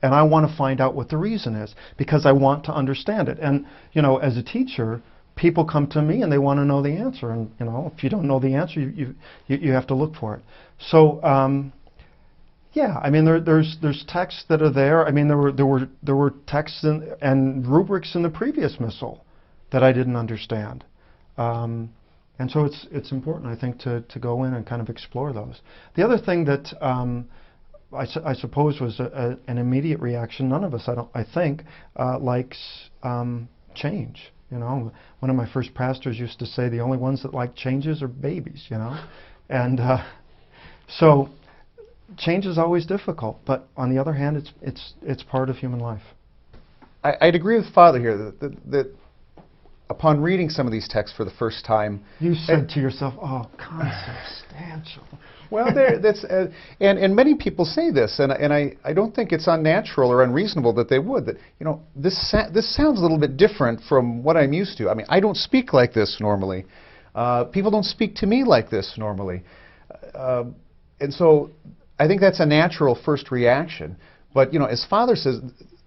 and I want to find out what the reason is because I want to understand it. And as a teacher, people come to me and they want to know the answer. And if you don't know the answer, you have to look for it. So yeah, I mean there's texts that are there. I mean there were texts and rubrics in the previous Missal that I didn't understand. And so it's important, I think, to go in and kind of explore those. The other thing that I suppose was an immediate reaction. None of us, I think, likes change. One of my first pastors used to say the only ones that like changes are babies. And so change is always difficult. But on the other hand, it's part of human life. I'd agree with Father here that upon reading some of these texts for the first time, you said to yourself, "Oh, consubstantial." Well, that's and many people say this, and I don't think it's unnatural or unreasonable that they would. That this sounds a little bit different from what I'm used to. I mean, I don't speak like this normally. People don't speak to me like this normally, and so I think that's a natural first reaction. But as Father says,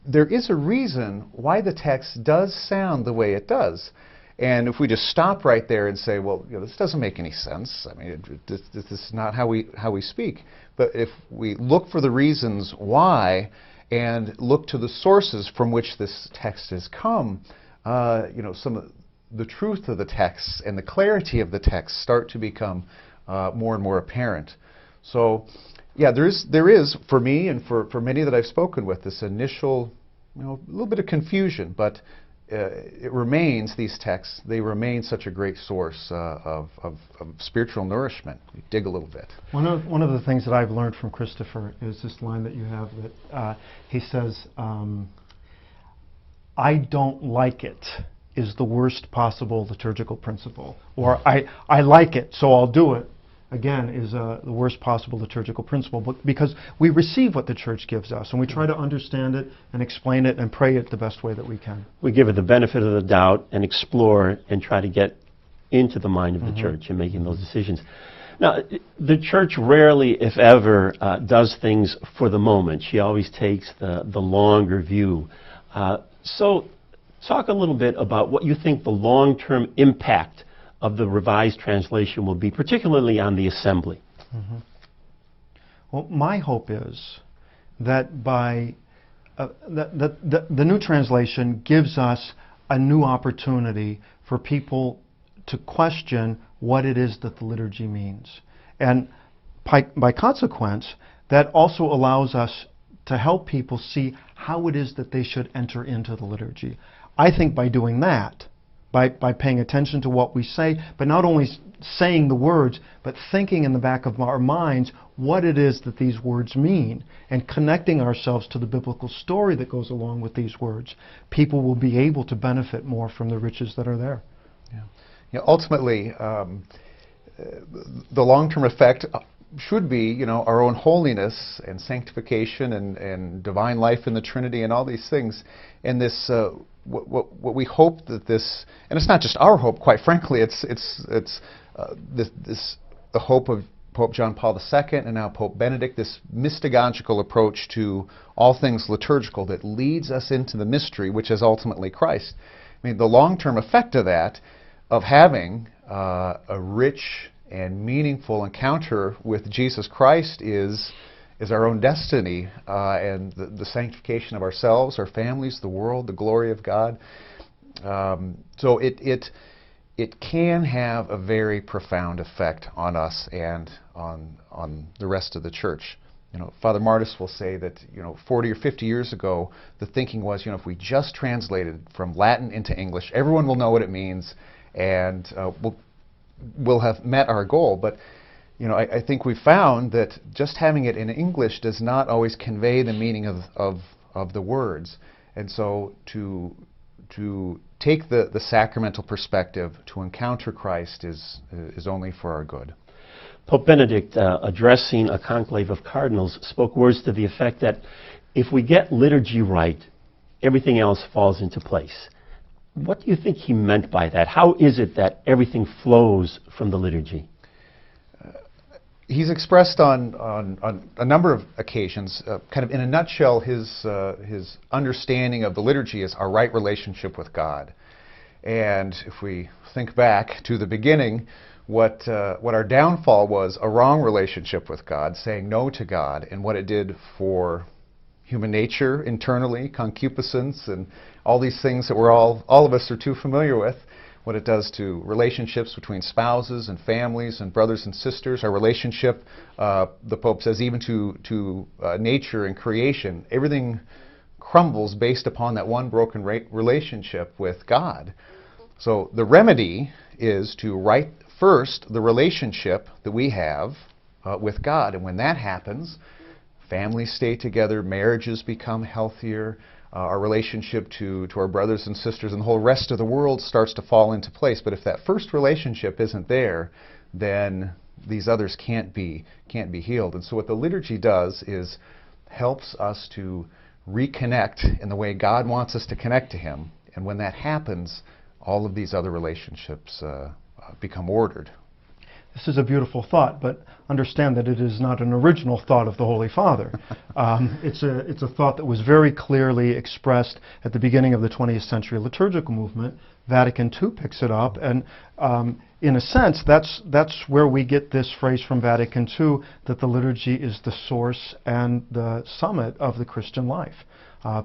there is a reason why the text does sound the way it does. And if we just stop right there and say, well, this doesn't make any sense. I mean, this is not how we speak. But if we look for the reasons why and look to the sources from which this text has come, some of the truth of the text and the clarity of the text start to become more and more apparent. So, yeah, there is for me and for many that I've spoken with this initial, a little bit of confusion, but it remains, these texts, they remain such a great source of spiritual nourishment. You dig a little bit. One of the things that I've learned from Christopher is this line that you have that he says, "I don't like it" is the worst possible liturgical principle, or I like it, so I'll do it. Again, is the worst possible liturgical principle, because we receive what the Church gives us, and we try to understand it and explain it and pray it the best way that we can. We give it the benefit of the doubt and explore and try to get into the mind of the Church in making those decisions. Now, the Church rarely, if ever, does things for the moment. She always takes the longer view. So talk a little bit about what you think the long-term impact of the Revised Translation will be, particularly on the assembly. Well, my hope is that by the new translation gives us a new opportunity for people to question what it is that the liturgy means. And by consequence, that also allows us to help people see how it is that they should enter into the liturgy. I think by doing that, by paying attention to what we say, but not only saying the words, but thinking in the back of our minds what it is that these words mean, and connecting ourselves to the biblical story that goes along with these words, people will be able to benefit more from the riches that are there. Ultimately, the long-term effect should be, our own holiness and sanctification and divine life in the Trinity and all these things. And this, what we hope that this, and it's not just our hope, quite frankly, it's the hope of Pope John Paul II and now Pope Benedict, this mystagogical approach to all things liturgical that leads us into the mystery, which is ultimately Christ. I mean, the long-term effect of that, of having a rich and meaningful encounter with Jesus Christ is our own destiny and the sanctification of ourselves, our families, the world, the glory of God. So it can have a very profound effect on us and on the rest of the Church. Father Martis will say that 40 or 50 years ago, the thinking was, if we just translated from Latin into English, everyone will know what it means, and we'll have met our goal. But I think we found that just having it in English does not always convey the meaning of the words. And so to take the sacramental perspective, to encounter Christ is only for our good. Pope Benedict, addressing a conclave of cardinals, spoke words to the effect that if we get liturgy right, everything else falls into place. What do you think he meant by that? How is it that everything flows from the liturgy? he's expressed on a number of occasions, kind of in a nutshell, his understanding of the liturgy is our right relationship with God. And if we think back to the beginning, what our downfall was, a wrong relationship with God, saying no to God, and what it did for human nature internally, concupiscence, and all these things that all of us are too familiar with, what it does to relationships between spouses and families and brothers and sisters, our relationship, the Pope says, even to nature and creation. Everything crumbles based upon that one broken relationship with God. So the remedy is to right first the relationship that we have with God. And when that happens, families stay together, marriages become healthier, our relationship to our brothers and sisters and the whole rest of the world starts to fall into place. But if that first relationship isn't there, then these others can't be healed. And so what the liturgy does is helps us to reconnect in the way God wants us to connect to Him. And when that happens, all of these other relationships become ordered. This is a beautiful thought, but understand that it is not an original thought of the Holy Father. It's a thought that was very clearly expressed at the beginning of the 20th century liturgical movement. Vatican II picks it up, and in a sense, that's where we get this phrase from Vatican II, that the liturgy is the source and the summit of the Christian life.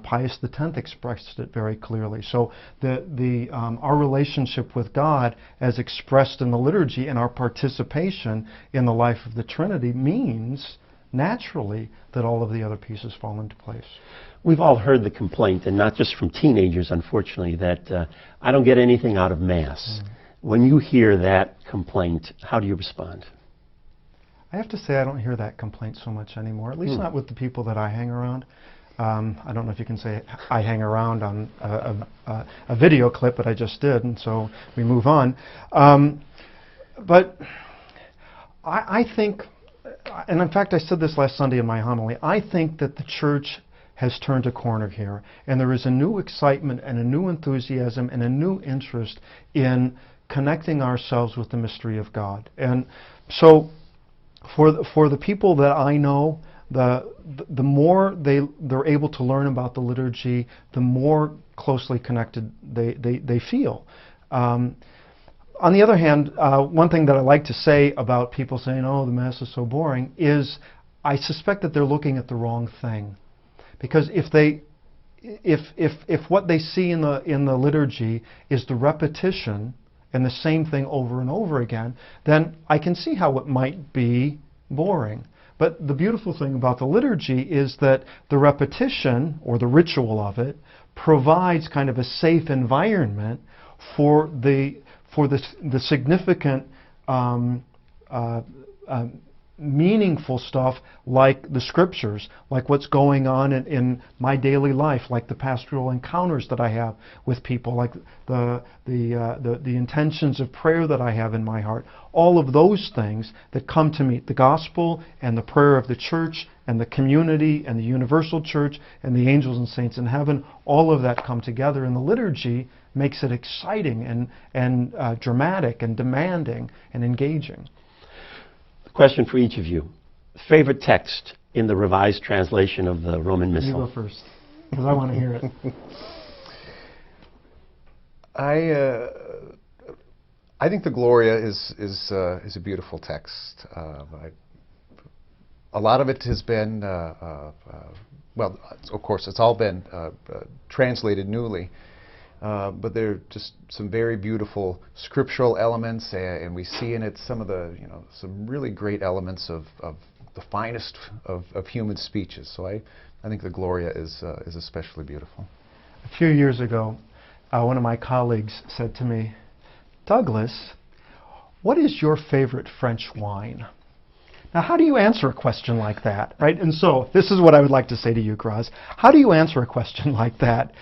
Pius X expressed it very clearly. So our relationship with God as expressed in the liturgy and our participation in the life of the Trinity means naturally that all of the other pieces fall into place. We've all heard the complaint, and not just from teenagers, unfortunately, that I don't get anything out of Mass. When you hear that complaint, how do you respond? I have to say I don't hear that complaint so much anymore, at least not with the people that I hang around. I don't know if you can say I hang around on a video clip, but I just did, and so we move on. But I think, and in fact I said this last Sunday in my homily, I think that the Church has turned a corner here, and there is a new excitement and a new enthusiasm and a new interest in connecting ourselves with the mystery of God. And so for the people that I know, the more they're able to learn about the liturgy, the more closely connected they feel. On the other hand, one thing that I like to say about people saying, "Oh, the Mass is so boring," is I suspect that they're looking at the wrong thing, because if what they see in the liturgy is the repetition and the same thing over and over again, then I can see how it might be boring. But the beautiful thing about the liturgy is that the repetition, or the ritual of it, provides kind of a safe environment for the significant, meaningful stuff like the Scriptures, like what's going on in my daily life, like the pastoral encounters that I have with people, like the intentions of prayer that I have in my heart. All of those things that come to meet the gospel and the prayer of the Church and the community and the universal Church and the angels and saints in heaven, all of that come together in the liturgy, makes it exciting and dramatic and demanding and engaging. Question for each of you. Favorite text in the Revised Translation of the Roman Missal? You go first, because I want to hear it. I think the Gloria is a beautiful text. A lot of it has been, well, of course, it's all been translated newly. But there are just some very beautiful scriptural elements, and we see in it some of the, some really great elements of the finest of human speeches. So I think the Gloria is especially beautiful. A few years ago, one of my colleagues said to me, "Douglas, what is your favorite French wine?" Now, how do you answer a question like that, right? And so this is what I would like to say to you, Graz. How do you answer a question like that?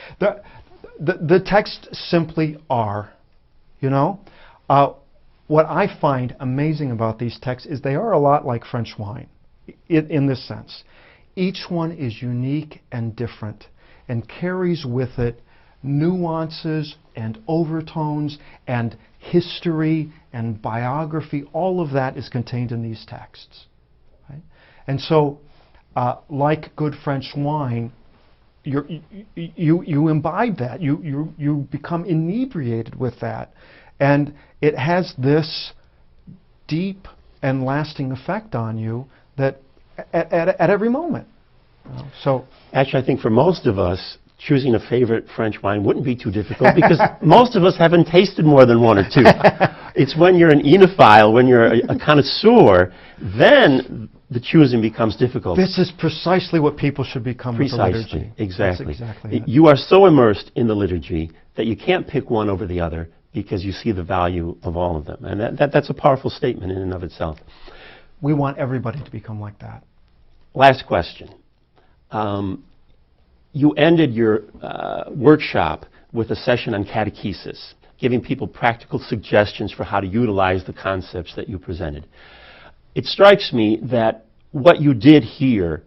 The texts simply are, What I find amazing about these texts is they are a lot like French wine in this sense. Each one is unique and different and carries with it nuances and overtones and history and biography. All of that is contained in these texts. And so, like good French wine, you imbibe that. You become inebriated with that. And it has this deep and lasting effect on you that at every moment. So actually, I think for most of us, choosing a favorite French wine wouldn't be too difficult because most of us haven't tasted more than one or two. It's when you're an enophile, when you're a connoisseur, then the choosing becomes difficult. This is precisely what people should become with the liturgy. Exactly. That's exactly it. You are so immersed in the liturgy that you can't pick one over the other because you see the value of all of them. And that's a powerful statement in and of itself. We want everybody to become like that. Last question. You ended your workshop with a session on catechesis, giving people practical suggestions for how to utilize the concepts that you presented. It strikes me that what you did here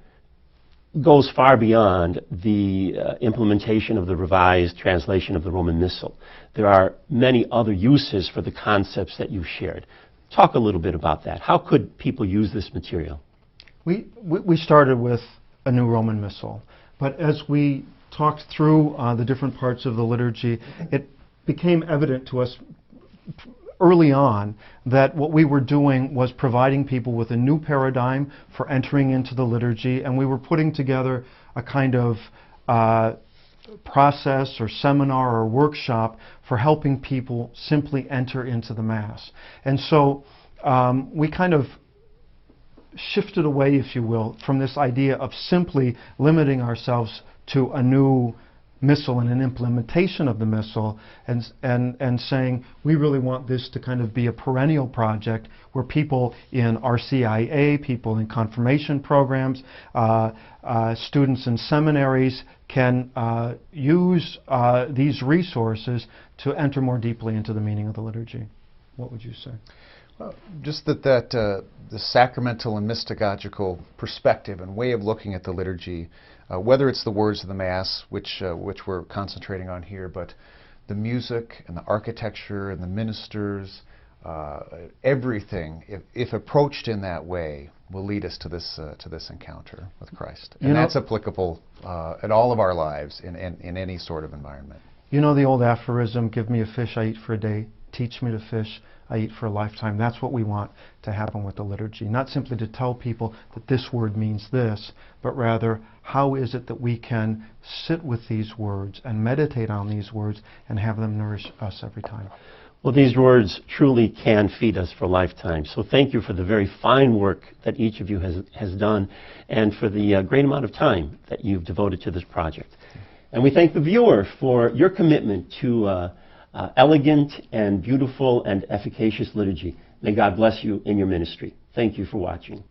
goes far beyond the implementation of the revised translation of the Roman Missal. There are many other uses for the concepts that you shared. Talk a little bit about that. How could people use this material? We started with a new Roman Missal. But as we talked through the different parts of the liturgy, it became evident to us early on that what we were doing was providing people with a new paradigm for entering into the liturgy, and we were putting together a kind of process or seminar or workshop for helping people simply enter into the Mass. And so we kind of shifted away, if you will, from this idea of simply limiting ourselves to a new Missal and an implementation of the Missal, and saying we really want this to kind of be a perennial project where people in RCIA, people in confirmation programs, students in seminaries can use these resources to enter more deeply into the meaning of the liturgy. What would you say? Well, just the sacramental and mystagogical perspective and way of looking at the liturgy, whether it's the words of the Mass, which we're concentrating on here, but the music and the architecture and the ministers, everything, if approached in that way, will lead us to this encounter with Christ. And that's applicable in all of our lives in any sort of environment. You know the old aphorism, give me a fish, I eat for a day. Teach me to fish, I eat for a lifetime. That's what we want to happen with the liturgy. Not simply to tell people that this word means this, but rather how is it that we can sit with these words and meditate on these words and have them nourish us every time. Well, these words truly can feed us for a lifetime. So thank you for the very fine work that each of you has done, and for the great amount of time that you've devoted to this project. And we thank the viewer for your commitment to elegant and beautiful and efficacious liturgy. May God bless you in your ministry. Thank you for watching.